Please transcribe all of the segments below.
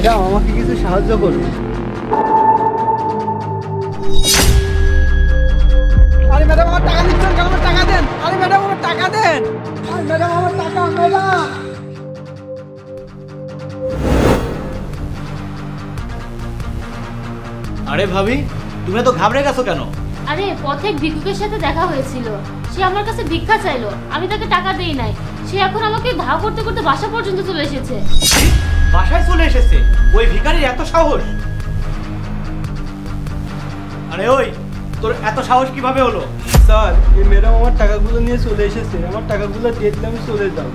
Madam আমাকে কিছু সাহায্য করুন। আরে ম্যাডাম আমার টাকা দিচ্ছেন কেন? আমার টাকা দেন। আরে ম্যাডাম আমার টাকা দেন। আরে ম্যাডাম আমার টাকা, ম্যাডাম। আরে ভাবি, তুমি তো ঘাবড়ে গেছো কেন? আরে পথে এক ভিক্ষুকের সাথে দেখা হয়েছিল। সে আমার কাছে ভিক্ষা চাইলো, আমি তাকে টাকা দেই নাই। সে এখন আমাকে ধাও করতে করতে বাসা পর্যন্ত চলে এসেছে। বাসায় চলে এসেছে? ওই ভিখারির এত সাহস? আরে ওই, তোর এত সাহস কিভাবে হলো? স্যার এই ম্যাডাম আমার টাকাগুলো নিয়ে চলে এসেছে, আমার টাকাগুলো দিয়ে দিলে আমি চলে যাব।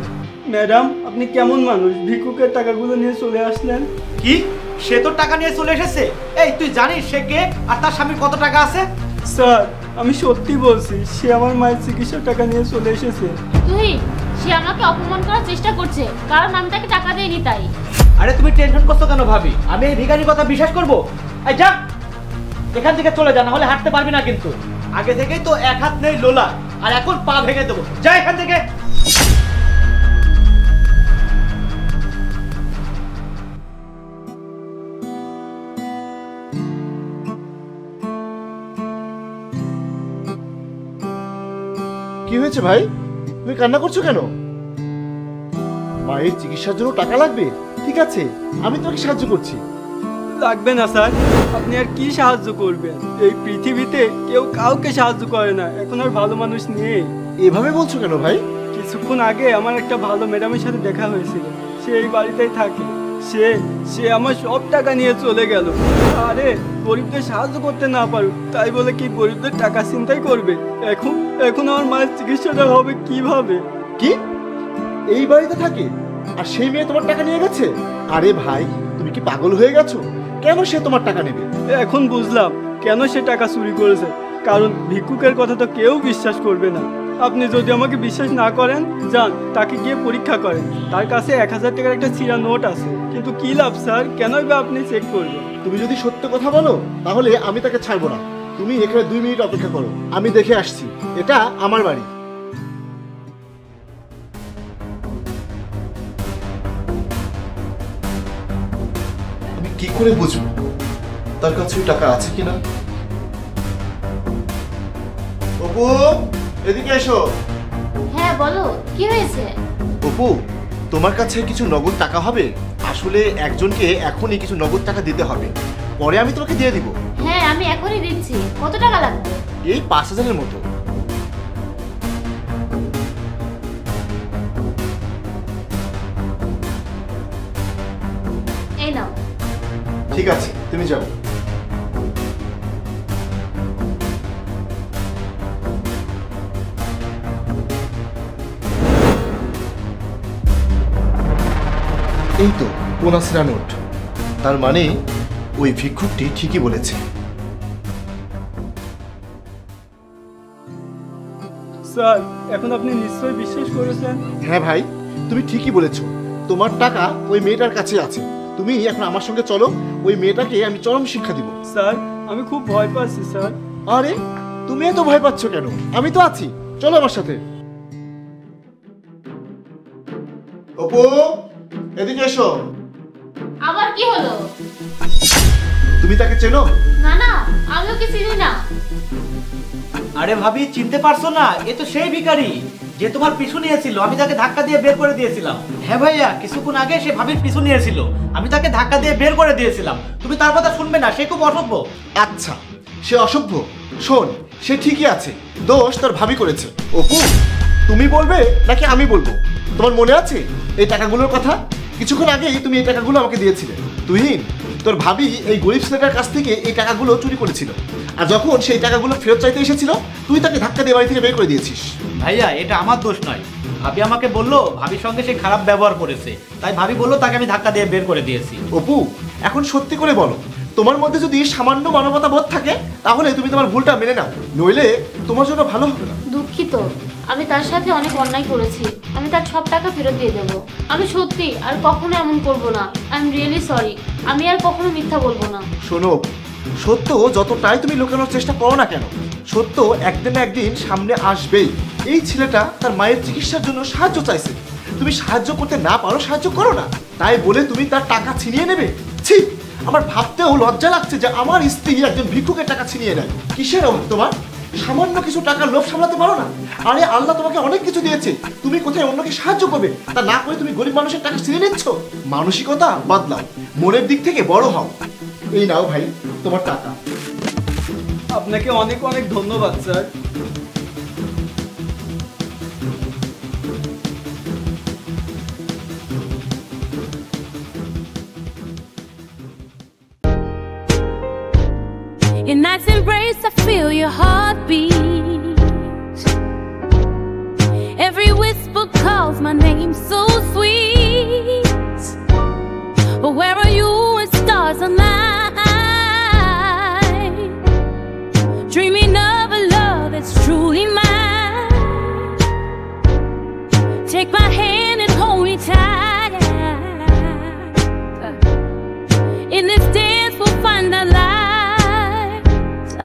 ম্যাডাম আপনি কেমন মানুষ, ভিক্ষুকের টাকাগুলো নিয়ে চলে আসলেন? কি? সে তোর টাকা নিয়ে চলে এসেছে? এই তুই জানিস সে কে আর তার স্বামীর কত টাকা আছে? স্যার আমি সত্যি বলছি, সে আমার মায়ের চিকিৎসার টাকা নিয়ে চলে এসেছে। তুই, সে আমাকে অপমান করার চেষ্টা করছে, কারণ আমি তাকে টাকা দেইনি তাই। আরে তুমি টেনশন করছো কেন ভাবি? আমি এই ভিখারির কথা বিশ্বাস করবো? এই যা এখান থেকে চলে যা, না হলে হাঁটতে পারবি না কিন্তু। আগে থেকেই তো এক হাত নেই লোলা, আর এখন পা ভেঙে দেবো। যা এখান থেকে। কি হয়েছে ভাই, তুমি কান্না করছো কেন? মায়ের চিকিৎসার জন্য টাকা লাগবে? ঠিক আছে, আমি তোমাকে সাহায্য করছি। লাগবে না স্যার, আপনি আর কি সাহায্য করবেন? এই পৃথিবীতে কেউ কাউকে সাহায্য করে না, এখন আর ভালো মানুষ নেই। এভাবে বলছো কেন ভাই? কিছুক্ষণ আগে আমার একটা ভালো ম্যাডামের সাথে দেখা হয়েছিল, সে এই বাড়িতেই থাকে। সে সে আমার সব টাকা নিয়ে চলে গেল। আরে গরিবদের সাহায্য করতে না পারুক তাই বলে কি গরিবদের টাকা চিন্তাই করবে? এখন এখন আমার মায়ের চিকিৎসাটা হবে কিভাবে? কি এই বাড়িতে থাকে আর সেই মেয়ে তোমার টাকা নিয়ে গেছে? আরে ভাই তুমি কি পাগল হয়ে গেছো? কেন সে তোমার টাকা নেবে? এখন বুঝলাম কেন সে টাকা চুরি করেছে, কারণ ভিক্ষুকের কথা তো কেউ বিশ্বাস করবে না। আপনি যদি আমাকে বিশ্বাস না করেন, যান তাকে গিয়ে পরীক্ষা করেন। তার কাছে 1000 টাকার একটা ছিঁড়া নোট আছে। কিন্তু কি লাভ স্যার, কেনই বা আপনি চেক করবেন? তুমি যদি সত্য কথা বলো তাহলে আমি তাকে ছাড়বো না। তুমি এখানে 2 মিনিট অপেক্ষা করো, আমি দেখে আসছি। এটা আমার বাড়ি। আমি কি করে বুঝবো তার কাছে টাকা আছে কিনা? অপু এদিকে এসো। হ্যাঁ বলো, কি হয়েছে? অপু তোমার কাছে কিছু নগদ টাকা হবে? আসলে একজনকে এখনই কিছু নগদ টাকা দিতে হবে, পরে আমি তোমাকে দিয়ে দিব। হ্যাঁ আমি এখনই দিচ্ছি। কত টাকা লাগবে? এই 5000-এর মতো। এই নাও। ঠিক আছে তুমি যাও। এই তো 50 নোট। তার মানে ওই ভিক্ষুকটি ঠিকই বলেছে। স্যার এখন আপনি নিশ্চয়ই বিশ্বাস করেছেন? হ্যাঁ ভাই তুমি ঠিকই বলেছো, তোমার টাকা ওই মেয়েটার কাছে আছে। তুমি এখন আমার সঙ্গে চলো, ওই মেয়েটাকে আমি চরম শিক্ষা দিব। স্যার আমি খুব ভয় পাচ্ছি স্যার। আরে তুমি এত ভয় পাচ্ছ কেন? আমি তো আছি, চলো আমার সাথে। অপু এদিকে এসো। আবার কি হলো? তুমি তাকে চেনো? না না, আমি ওকে চিনি না। আরে ভাবি চিনতে পারছো না? এ তো সেই ভিখারি যে তোমার পিছু নিয়েছিল। আমি তাকে ধাক্কা দিয়ে বের করে দিয়েছিলাম। হ্যাঁ ভাইয়া, কিছুক্ষণ আগে সে ভাবির পিছু নিয়েছিল, আমি তাকে ধাক্কা দিয়ে বের করে দিয়েছিলাম। তুমি তার কথা শুনবে না, সে খুব অসভ্য। আচ্ছা সে অসভ্য? শোন, সে ঠিকই আছে, দোষ তার ভাবি করেছে। অপু তুমি বলবে নাকি আমি বলবো? তোমার মনে আছে এই টাকাগুলোর কথা? কিছুক্ষণ আগেই তুমি এই টাকাগুলো আমাকে দিয়েছিলে। তুহিন তোর ভাবি এই গরিব ছেলেটার কাছ থেকে এই টাকাগুলো চুরি করেছিল, আর যখন সেই টাকাগুলো ফেরত চাইতে এসেছিল তুই তাকে ধাক্কা দিয়ে বাড়ি থেকে বের করে দিয়েছিস। ভাইয়া এটা আমার দোষ নয়, ভাবি আমাকে বললো ভাবির সঙ্গে সে খারাপ ব্যবহার করেছে, তাই ভাবি বললো তাকে আমি ধাক্কা দিয়ে বের করে দিয়েছি। অপু এখন সত্যি করে বলো, তোমার মধ্যে যদি সামান্য মানবতা বোধ থাকে তাহলে তুমি তোমার ভুলটা মেনে নাও, নইলে তোমার জন্য ভালো হবে না। দুঃখিত, আমি তার সাথে অনেক অন্যায় করেছি। আমি তার সব টাকা ফেরত দিয়ে দেবো। আমি সত্যি আর কখনো এমন করবো না। I am really sorry. আমি আর কখনো মিথ্যা বলবো না। শোনো, সত্য যতটাই তুমি লুকানোর চেষ্টা করো না কেন, সত্য একদিন না একদিন সামনে আসবেই। এই ছেলেটা তার মায়ের চিকিৎসার জন্য সাহায্য চাইছে, তুমি সাহায্য করতে না পারো, সাহায্য করো না। তাই বলে তুমি তার টাকা ছিনিয়ে নেবে? ছি, আমার ভাবতেও লজ্জা লাগছে যে আমার স্ত্রী একজন ভিক্ষুকের টাকা ছিনিয়ে নেয়। কিসের অভাব তোমার? সামান্য কিছু টাকার লোভ সামলাতে পারো না? আরে আল্লাহ তোমাকে অনেক কিছু দিয়েছে, তুমি কোথায় অন্যকে সাহায্য করবে তা না করে তুমি গরিব মানুষের টাকা ছিনিয়ে নিচ্ছ। মানসিকতা বদলাও, মনের দিক থেকে বড় হও। এই নাও ভাই তোমার টাকা। আপনাকে অনেক অনেক ধন্যবাদ sir. In night's embrace, I feel your heartbeat. Every whisper calls my name so sweet. But where are you when stars align? Dreaming of a love that's truly mine. Take my hand and hold me tight. In this day